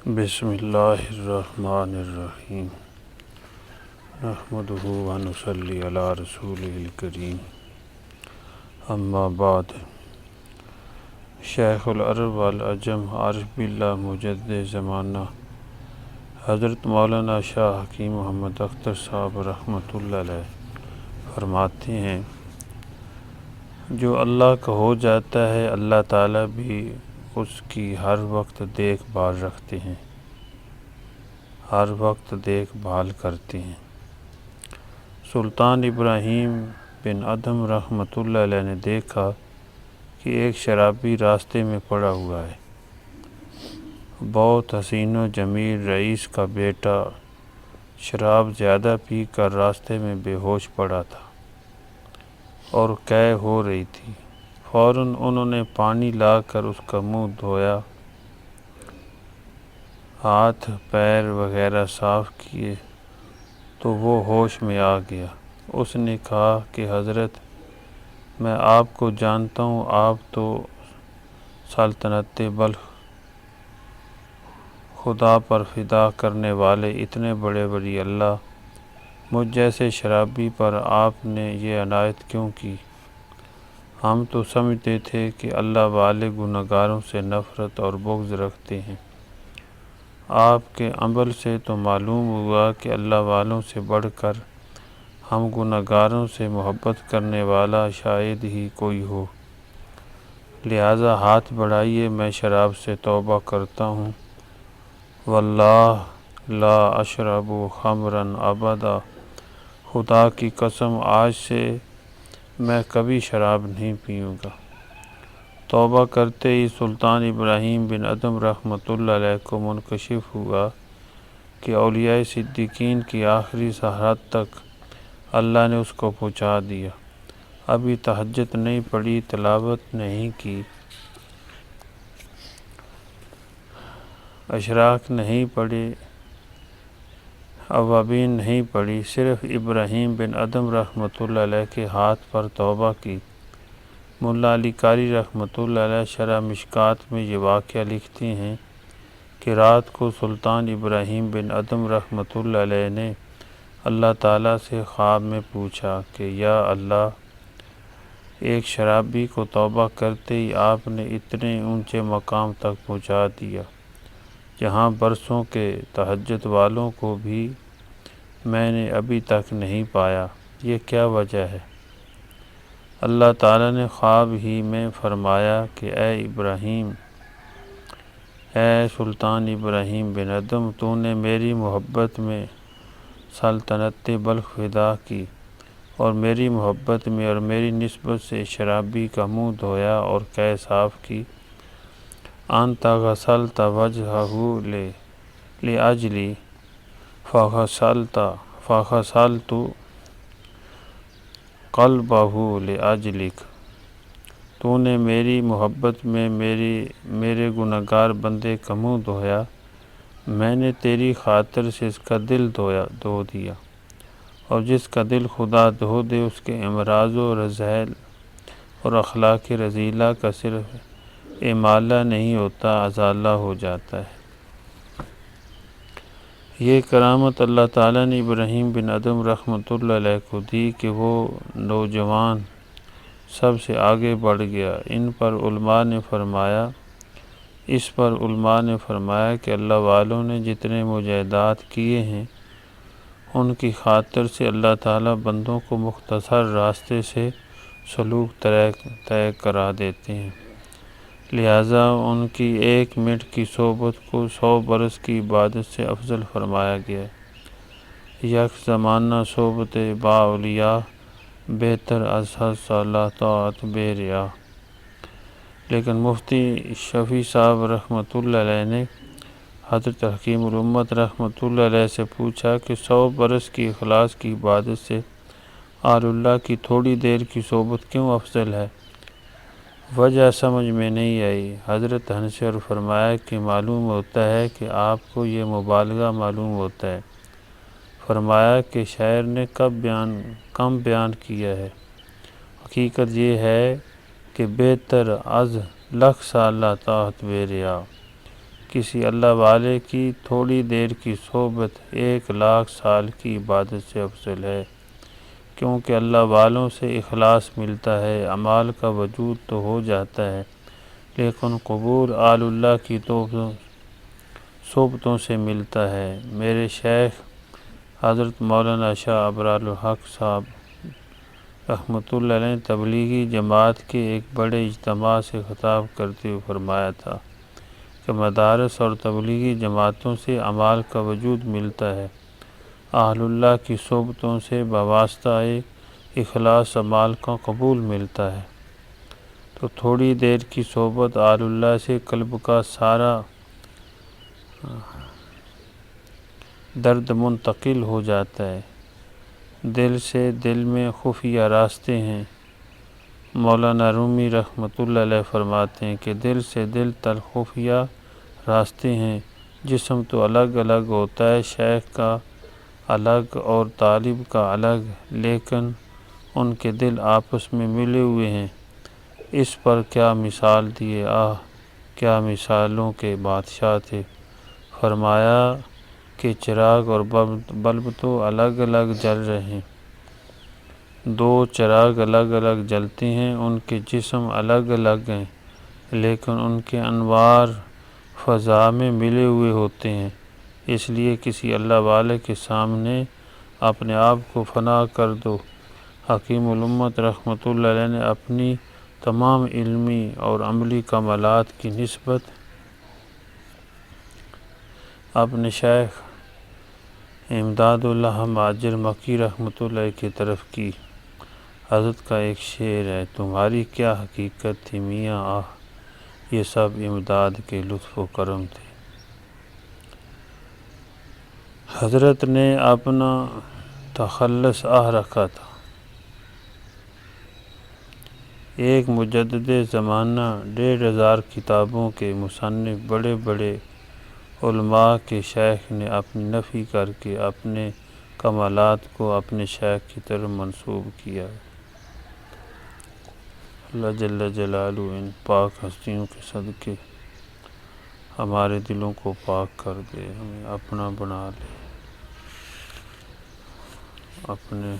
بسم اللہ الرحمن الرحیم نحمدہ ونصلی علی رسولہ الکریم اما بعد۔ شیخ العرب والعجم عارف باللہ مجدد زمانہ حضرت مولانا شاہ حکیم محمد اختر صاحب رحمۃ اللہ علیہ فرماتے ہیں، جو اللہ کا ہو جاتا ہے اللہ تعالیٰ بھی اس کی ہر وقت دیکھ بھال رکھتے ہیں، ہر وقت دیکھ بھال کرتے ہیں۔ سلطان ابراہیم بن ادھم رحمۃ اللہ علیہ نے دیکھا کہ ایک شرابی راستے میں پڑا ہوا ہے۔ بہت حسین و جمیل رئیس کا بیٹا شراب زیادہ پی کر راستے میں بے ہوش پڑا تھا اور قے ہو رہی تھی۔ فوراً انہوں نے پانی لا کر اس کا منہ دھویا، ہاتھ پیر وغیرہ صاف کیے تو وہ ہوش میں آ گیا۔ اس نے کہا کہ حضرت، میں آپ کو جانتا ہوں، آپ تو سلطنت بلخ خدا پر فدا کرنے والے اتنے بڑے ولی اللہ، مجھ جیسے شرابی پر آپ نے یہ عنایت کیوں کی؟ ہم تو سمجھتے تھے کہ اللہ والے گنہگاروں سے نفرت اور بغض رکھتے ہیں۔ آپ کے عمل سے تو معلوم ہوا کہ اللہ والوں سے بڑھ کر ہم گنہگاروں سے محبت کرنے والا شاید ہی کوئی ہو، لہٰذا ہاتھ بڑھائیے، میں شراب سے توبہ کرتا ہوں۔ واللہ لا اشرب خمرا ابدا، خدا کی قسم آج سے میں کبھی شراب نہیں پیوں گا۔ توبہ کرتے ہی سلطان ابراہیم بن ادھم رحمۃ اللہ علیہ کو منکشف ہوا کہ اولیاء صدیقین کی آخری سرحد تک اللہ نے اس کو پہنچا دیا۔ ابھی تہجد نہیں پڑھی، تلاوت نہیں کی، اشراق نہیں پڑھی، اوابین نہیں پڑھی، صرف ابراہیم بن ادھم رحمۃ اللہ علیہ کے ہاتھ پر توبہ کی۔ ملا علی قاری رحمۃ اللہ علیہ شرح مشکوٰۃ میں یہ واقعہ لکھتے ہیں کہ رات کو سلطان ابراہیم بن ادھم رحمۃ اللہ علیہ نے اللہ تعالیٰ سے خواب میں پوچھا کہ یا اللہ، ایک شرابی کو توبہ کرتے ہی آپ نے اتنے اونچے مقام تک پہنچا دیا جہاں برسوں کے تہجد والوں کو بھی میں نے ابھی تک نہیں پایا، یہ کیا وجہ ہے؟ اللہ تعالیٰ نے خواب ہی میں فرمایا کہ اے ابراہیم، اے سلطان ابراہیم بن ادھم، تو نے میری محبت میں سلطنت بلخ فدا کی اور میری محبت میں اور میری نسبت سے شرابی کا منہ دھویا اور قے صاف کی۔ انت غسلت وجہہ لاجلی فغسلت قلبہ لاجلک، تو نے میری محبت میں میرے گنہگار بندے کا منہ دھویا، میں نے تیری خاطر سے اس کا دل دھو دیا، اور جس کا دل خدا دھو دے اس کے امراض و رذائل اور اخلاق رذیلہ کا صرف امالہ نہیں ہوتا، ازالہ ہو جاتا ہے۔ یہ کرامت اللہ تعالیٰ نے ابراہیم بن ادھم رحمۃ اللہ علیہ کو دی کہ وہ نوجوان سب سے آگے بڑھ گیا۔ اس پر علماء نے فرمایا کہ اللہ والوں نے جتنے مجاہدات کیے ہیں ان کی خاطر سے اللہ تعالیٰ بندوں کو مختصر راستے سے سلوک طے کرا دیتے ہیں، لہٰذا ان کی ایک منٹ کی صحبت کو 100 برس کی عبادت سے افضل فرمایا گیا ہے۔ یک زمانہ صحبت با اولیاء بہتر از 1,000 سالہ طاعت بے ریا۔ لیکن مفتی شفیع صاحب رحمۃ اللہ علیہ نے حضرت حکیم الامت رحمۃ اللہ علیہ سے پوچھا کہ 100 برس کی اخلاص کی عبادت سے اہل اللہ کی تھوڑی دیر کی صحبت کیوں افضل ہے؟ وجہ سمجھ میں نہیں آئی۔ حضرت ہنسے اور فرمایا کہ معلوم ہوتا ہے کہ آپ کو یہ مبالغہ معلوم ہوتا ہے۔ فرمایا کہ شاعر نے کم بیان کیا ہے، حقیقت یہ ہے کہ بہتر از 1,00,000 سالہ طاعت بے ریا، کسی اللہ والے کی تھوڑی دیر کی صحبت 1,00,000 سال کی عبادت سے افضل ہے، کیونکہ اللہ والوں سے اخلاص ملتا ہے، اعمال کا وجود تو ہو جاتا ہے، لیکن قبول آل اللہ کی صحبتوں سے ملتا ہے۔ میرے شیخ حضرت مولانا شاہ ابرار الحق صاحب رحمۃ اللہ علیہ نے تبلیغی جماعت کے ایک بڑے اجتماع سے خطاب کرتے ہوئے فرمایا تھا کہ مدارس اور تبلیغی جماعتوں سے اعمال کا وجود ملتا ہے، اہل اللہ کی صحبتوں سے بواسطہ اخلاص اعمال کا قبول ملتا ہے۔ تو تھوڑی دیر کی صحبت اہل اللہ سے قلب کا سارا درد منتقل ہو جاتا ہے۔ دل سے دل میں خفیہ راستے ہیں۔ مولانا رومی رحمۃ اللہ علیہ فرماتے ہیں کہ دل سے دل تک خفیہ راستے ہیں۔ جسم تو الگ الگ ہوتا ہے، شیخ کا الگ اور طالب کا الگ، لیکن ان کے دل آپس میں ملے ہوئے ہیں۔ اس پر کیا مثال دیے، آہ کیا مثالوں کے بادشاہ تھے۔ فرمایا کہ چراغ اور بلب تو الگ الگ جل رہے ہیں، دو چراغ الگ الگ جلتے ہیں، ان کے جسم الگ الگ ہیں، لیکن ان کے انوار فضا میں ملے ہوئے ہوتے ہیں۔ اس لیے کسی اللہ والے کے سامنے اپنے آپ کو فنا کر دو۔ حکیم الامت رحمۃ اللہ علیہ نے اپنی تمام علمی اور عملی کمالات کی نسبت اپنے شیخ امداد اللہ مہاجر مکی رحمۃ اللہ کی طرف کی۔ حضرت کا ایک شعر ہے، تمہاری کیا حقیقت تھی میاں، آہ یہ سب امداد کے لطف و کرم تھے۔ حضرت نے اپنا تخلص رکھا تھا۔ ایک مجدد زمانہ 1,500 کتابوں کے مصنف بڑے بڑے علماء کے شیخ نے اپنی نفی کر کے اپنے کمالات کو اپنے شیخ کی طرف منسوب کیا ہے۔ اللہ جل جلالہ ان پاک ہستیوں کے صدقے ہمارے دلوں کو پاک کر دے، ہمیں اپنا بنا لے، اپنے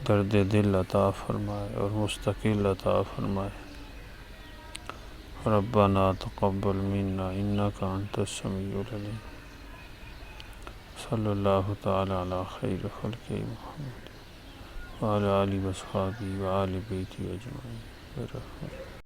درد دل عطا فرمائے اور مستقل عطا فرمائے۔ ربنا تقبل منا انک انت السمیع العلیم۔ صلی اللہ تعالی علی خیر خلق محمد وعلی آلہ وصحبہ وآل بیتہ اجمعین۔